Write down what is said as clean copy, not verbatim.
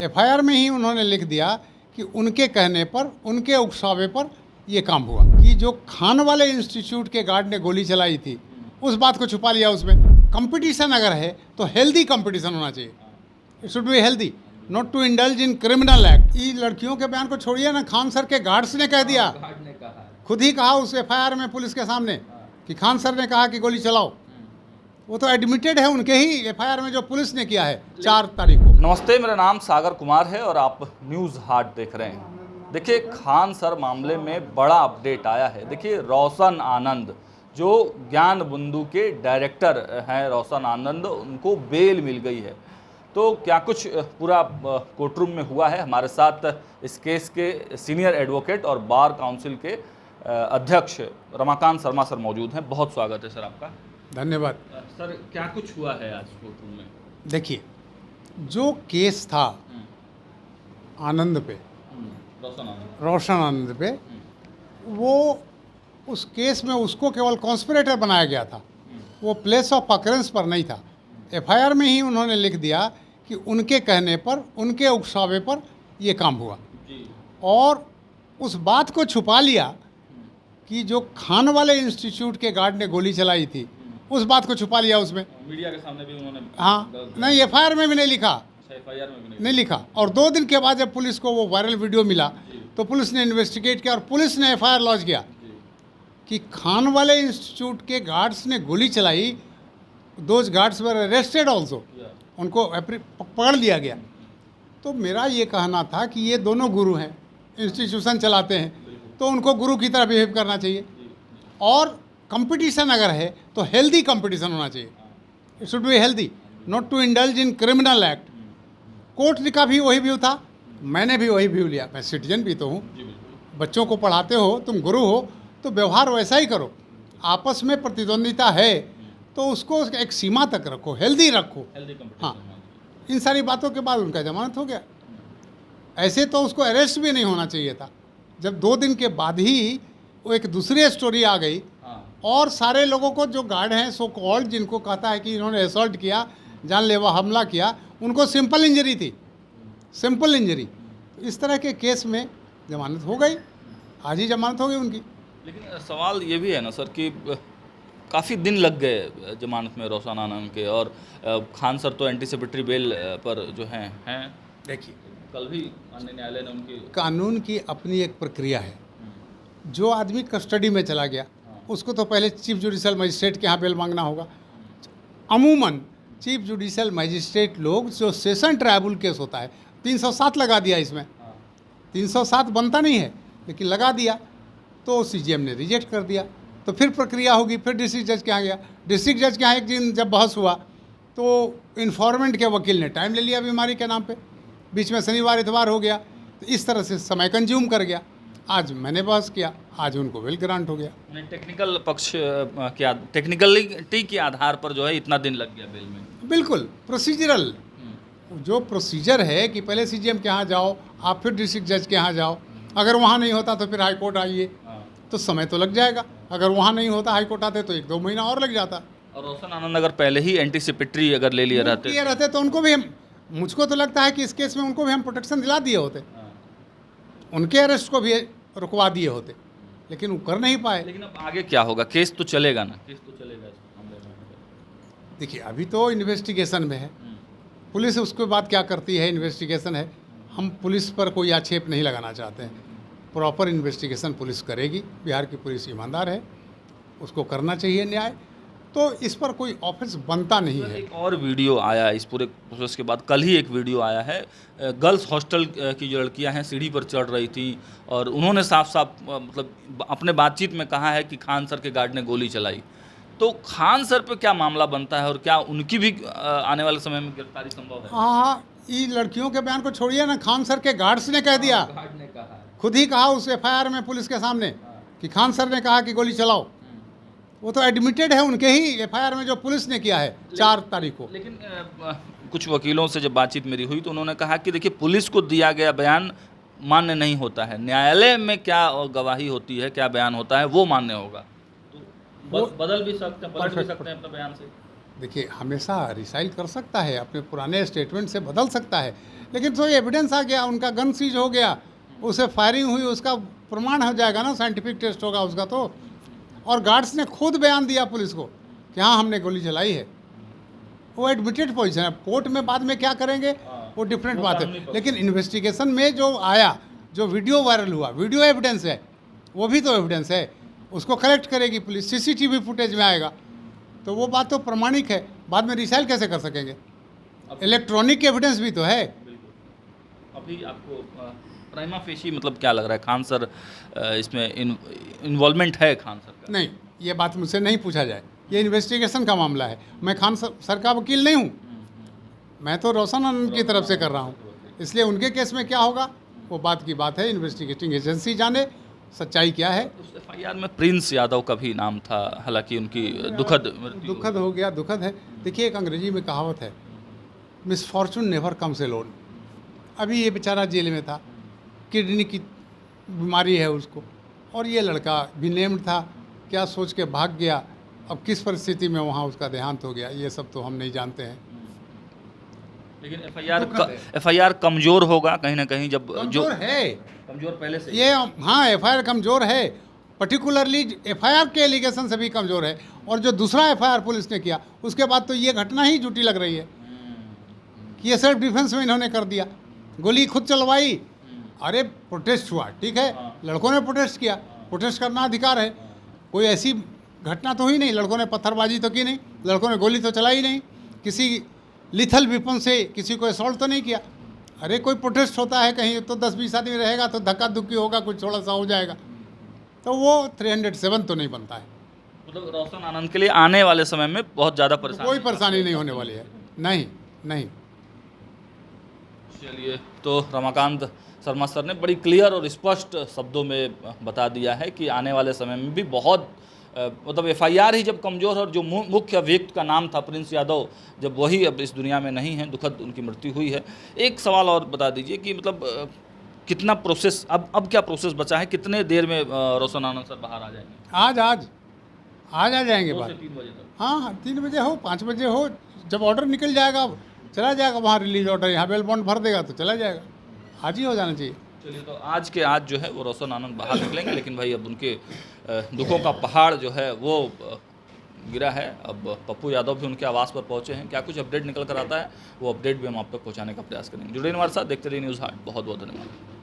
FIR में ही उन्होंने लिख दिया कि उनके कहने पर, उनके उकसावे पर ये काम हुआ कि जो खान वाले इंस्टीट्यूट के गार्ड ने गोली चलाई थी, उस बात को छुपा लिया उसमें। कंपटीशन अगर है तो हेल्दी कंपटीशन होना चाहिए। It should be healthy, not to indulge in criminal act. ये लड़कियों के बयान को छोड़िए ना, खान सर के गार्ड्स ने कह दिया, खुद ही कहा उस एफआईआर में पुलिस के सामने कि खान सर ने कहा कि गोली चलाओ। वो तो एडमिटेड है उनके ही एफआईआर में जो पुलिस ने किया है 4 तारीख को। नमस्ते, मेरा नाम सागर कुमार है और आप न्यूज़ हाट देख रहे हैं। देखिए, खान सर मामले में बड़ा अपडेट आया है। देखिए, रोशन आनंद जो ज्ञान बिंदु के डायरेक्टर हैं, रोशन आनंद, उनको बेल मिल गई है। तो क्या कुछ पूरा कोर्टरूम में हुआ है? हमारे साथ इस केस के सीनियर एडवोकेट और बार काउंसिल के अध्यक्ष रमाकांत शर्मा सर मौजूद हैं। बहुत स्वागत है सर आपका। धन्यवाद सर, क्या कुछ हुआ है आज कोर्टरूम में? देखिए, जो केस था आनंद पे, रोशन आनंद पे, वो उस केस में उसको केवल कॉन्स्पिरेटर बनाया गया था, वो प्लेस ऑफ अकरेंस पर नहीं था। एफआईआर में ही उन्होंने लिख दिया कि उनके कहने पर, उनके उकसावे पर ये काम हुआ और उस बात को छुपा लिया कि जो खान वाले इंस्टीट्यूट के गार्ड ने गोली चलाई थी, उस बात को छुपा लिया उसमें। मीडिया के सामने भी उन्होंने नहीं, एफआईआर में भी नहीं लिखा, एफआईआर में भी नहीं लिखा। और 2 दिन के बाद जब पुलिस को वो वायरल वीडियो मिला तो पुलिस ने इन्वेस्टिगेट किया और पुलिस ने एफआईआर लॉन्च किया कि खान वाले इंस्टीट्यूट के गार्ड्स ने गोली चलाई। Those guards were arrested also, उनको पकड़ लिया गया। तो मेरा ये कहना था कि ये दोनों गुरु हैं, इंस्टीट्यूशन चलाते हैं, तो उनको गुरु की तरह बिहेव करना चाहिए। और कंपटीशन अगर है तो हेल्दी कंपटीशन होना चाहिए। It should be healthy, not to indulge in criminal act. Court का भी वही व्यू था, मैंने भी वही व्यू लिया। मैं सिटीजन भी तो हूँ, बच्चों को पढ़ाते हो, तुम गुरु हो, तो व्यवहार वैसा ही करो। आपस में प्रतिद्वंदिता है तो उसको एक सीमा तक रखो, हेल्दी रखो। हाँ, इन सारी बातों के बाद उनका जमानत हो गया। ऐसे तो उसको अरेस्ट भी नहीं होना चाहिए था। जब 2 दिन के बाद ही वो एक दूसरी स्टोरी आ गई और सारे लोगों को, जो गार्ड हैं सो कॉल्ड, जिनको कहता है कि इन्होंने असॉल्ट किया, जानलेवा हमला किया, उनको सिंपल इंजरी थी, सिंपल इंजरी। इस तरह के केस में जमानत हो गई, आज ही जमानत हो गई उनकी। लेकिन सवाल ये भी है ना सर कि काफ़ी दिन लग गए जमानत में रोशन आनंद के, और खान सर तो एंटीसिपेटरी बेल पर जो हैं। देखिए, कल भी अन्य न्यायालय ने उनकी, कानून की अपनी एक प्रक्रिया है। जो आदमी कस्टडी में चला गया उसको तो पहले चीफ जुडिशियल मजिस्ट्रेट के यहाँ बेल मांगना होगा। अमूमन चीफ जुडिशियल मजिस्ट्रेट लोग, जो सेशन ट्राइब्यूनल केस होता है, 307 लगा दिया इसमें। 307 बनता नहीं है लेकिन लगा दिया, तो सीजीएम ने रिजेक्ट कर दिया। तो फिर प्रक्रिया होगी, फिर डिस्ट्रिक्ट जज के यहाँ गया। डिस्ट्रिक्ट जज के यहाँ एक दिन जब बहस हुआ तो इन्फॉर्मेंट के वकील ने टाइम ले लिया बीमारी के नाम पे, बीच में शनिवार इतवार हो गया, तो इस तरह से समय कंज्यूम कर गया। आज मैंने बहस किया, आज उनको वेल ग्रांट हो गया। टेक्निकल पक्ष क्या, टेक्निकलिटी के आधार पर जो है इतना दिन लग गया बेल में? बिल्कुल प्रोसीजरल, जो प्रोसीजर है कि पहले सीजीएम के यहाँ जाओ, आप फिर डिस्ट्रिक्ट जज के यहाँ जाओ, अगर वहाँ नहीं होता तो फिर हाई कोर्ट आइए, तो समय तो लग जाएगा। अगर वहाँ नहीं होता, हाई कोर्ट आते, तो 1-2 महीना और लग जाता। और रोशन आनंद अगर पहले ही एंटीसिपेटरी अगर ले लिए रहते तो उनको भी हम, मुझको तो लगता है कि इस केस में उनको भी हम प्रोटेक्शन दिला दिए होते, उनके अरेस्ट को भी रुकवा दिए होते, लेकिन वो कर नहीं पाए। लेकिन अब आगे क्या होगा? केस तो चलेगा ना, केस तो चलेगा इस मामले में। देखिए, अभी तो इन्वेस्टिगेशन में है, पुलिस उसके बाद क्या करती है, इन्वेस्टिगेशन है। हम पुलिस पर कोई आक्षेप नहीं लगाना चाहते हैं। प्रॉपर इन्वेस्टिगेशन पुलिस करेगी, बिहार की पुलिस ईमानदार है, उसको करना चाहिए न्याय, तो इस पर कोई ऑफेंस बनता नहीं है। एक और वीडियो आया इस पूरे प्रोसेस के बाद, कल ही एक वीडियो आया है, गर्ल्स हॉस्टल की जो लड़कियां हैं सीढ़ी पर चढ़ रही थी और उन्होंने साफ साफ मतलब अपने बातचीत में कहा है कि खान सर के गार्ड ने गोली चलाई। तो खान सर पे क्या मामला बनता है और क्या उनकी भी आने वाले समय में गिरफ्तारी संभव है? हाँ, ये लड़कियों के बयान को छोड़िए ना, खान सर के गार्ड्स ने कह दिया, गार्ड ने कहा, खुद ही कहा उस एफआईआर में पुलिस के सामने कि खान सर ने कहा कि गोली चलाओ। वो तो एडमिटेड है उनके ही एफआईआर में जो पुलिस ने किया है 4 तारीख को। लेकिन कुछ वकीलों से जब बातचीत मेरी हुई तो उन्होंने कहा कि देखिए, पुलिस को दिया गया बयान मान्य नहीं होता है, न्यायालय में क्या गवाही होती है, क्या बयान होता है, वो मान्य होगा। तो बदल भी सकते हैं, पलट भी सकते हैं अपने बयान से। देखिए हमेशा रिसाइल कर सकता है, अपने पुराने स्टेटमेंट से बदल सकता है, लेकिन तो एविडेंस आ गया, उनका गन सीज हो गया, उसे फायरिंग हुई, उसका प्रमाण हो जाएगा ना, साइंटिफिक टेस्ट होगा उसका तो। और गार्ड्स ने खुद बयान दिया पुलिस को कि हाँ हमने गोली चलाई है, वो एडमिटेड पोजीशन है। कोर्ट में बाद में क्या करेंगे वो डिफरेंट बात है, लेकिन इन्वेस्टिगेशन में जो आया, जो वीडियो वायरल हुआ, वीडियो एविडेंस है, वो भी तो एविडेंस है, उसको कलेक्ट करेगी पुलिस, सीसीटीवी फुटेज में आएगा, तो वो बात तो प्रमाणिक है। बाद में रिसाइल कैसे कर सकेंगे? इलेक्ट्रॉनिक एविडेंस भी तो है। अभी आपको प्राइमा फेशी मतलब क्या लग रहा है, खान सर इसमें इन्वॉल्वमेंट है खान सर का? नहीं, ये बात मुझसे नहीं पूछा जाए, ये इन्वेस्टिगेशन का मामला है। मैं खान सर का वकील नहीं हूँ, मैं तो रोशन आनंद की तरफ से कर रहा हूँ, इसलिए उनके केस में क्या होगा वो बात की बात है, इन्वेस्टिगेटिंग एजेंसी जाने सच्चाई क्या है। उस एफआईआर में प्रिंस यादव का भी नाम था, हालांकि उनकी दुखद हो गया, दुखद है। देखिए एक अंग्रेजी में कहावत है, मिसफॉर्चून नेवर कम्स अलोन। अभी ये बेचारा जेल में था, किडनी की बीमारी है उसको, और ये लड़का भी नेम्ड था, क्या सोच के भाग गया, अब किस परिस्थिति में वहाँ उसका देहांत हो गया ये सब तो हम नहीं जानते हैं। लेकिन एफआईआर कमजोर होगा कहीं ना कहीं, जब कमजोर है, कमजोर पहले से ये हाँ एफआईआर कमजोर है, पर्टिकुलरली एफआईआर के एलिगेशन से भी कमजोर है, और जो दूसरा एफआईआर पुलिस ने किया उसके बाद तो ये घटना ही झूठी लग रही है कि ये सेल्फ डिफेंस में इन्होंने कर दिया, गोली खुद चलवाई। अरे प्रोटेस्ट हुआ, ठीक है, लड़कों ने प्रोटेस्ट किया, प्रोटेस्ट करना अधिकार है, कोई ऐसी घटना तो हुई नहीं, लड़कों ने पत्थरबाजी तो की नहीं, लड़कों ने गोली तो चलाई नहीं, किसी लिथल वेपन से किसी को असॉल्ट तो नहीं किया। अरे कोई प्रोटेस्ट होता है कहीं तो 10-20 आदमी रहेगा तो धक्का धुक्की होगा, कुछ थोड़ा सा हो जाएगा, तो वो 307 तो नहीं बनता है। मतलब रोशन आनंद के लिए आने वाले समय में बहुत ज़्यादा परेशानी, कोई परेशानी नहीं होने वाली है, नहीं नहीं। चलिए, तो रमाकांत शर्मा सर ने बड़ी क्लियर और स्पष्ट शब्दों में बता दिया है कि आने वाले समय में भी बहुत मतलब एफआईआर ही जब कमज़ोर और जो मुख्य अभियुक्त का नाम था प्रिंस यादव, जब वही अब इस दुनिया में नहीं है, दुखद उनकी मृत्यु हुई है। एक सवाल और बता दीजिए कि मतलब कितना प्रोसेस, अब क्या प्रोसेस बचा है, कितने देर में रोशन आनंद सर बाहर आ जाएंगे? आज आ जाएंगे बाहर। 3 बजे तक? हाँ 3 बजे हो, 5 बजे हो, जब ऑर्डर निकल जाएगा चला जाएगा वहाँ, रिलीज ऑर्डर, यहाँ बेल बॉन्ड भर देगा तो चला जाएगा, आज ही हो जाना चाहिए। चलिए, तो आज के आज जो है वो रोशन आनंद बाहर निकलेंगे, लेकिन भाई अब उनके दुखों का पहाड़ जो है वो गिरा है। अब पप्पू यादव भी उनके आवास पर पहुंचे हैं, क्या कुछ अपडेट निकल कर आता है वो अपडेट भी हम आप तक पहुंचाने का प्रयास करेंगे। जुड़े हमारे साथ, देखते रहिए न्यूज़ हाट। बहुत बहुत धन्यवाद।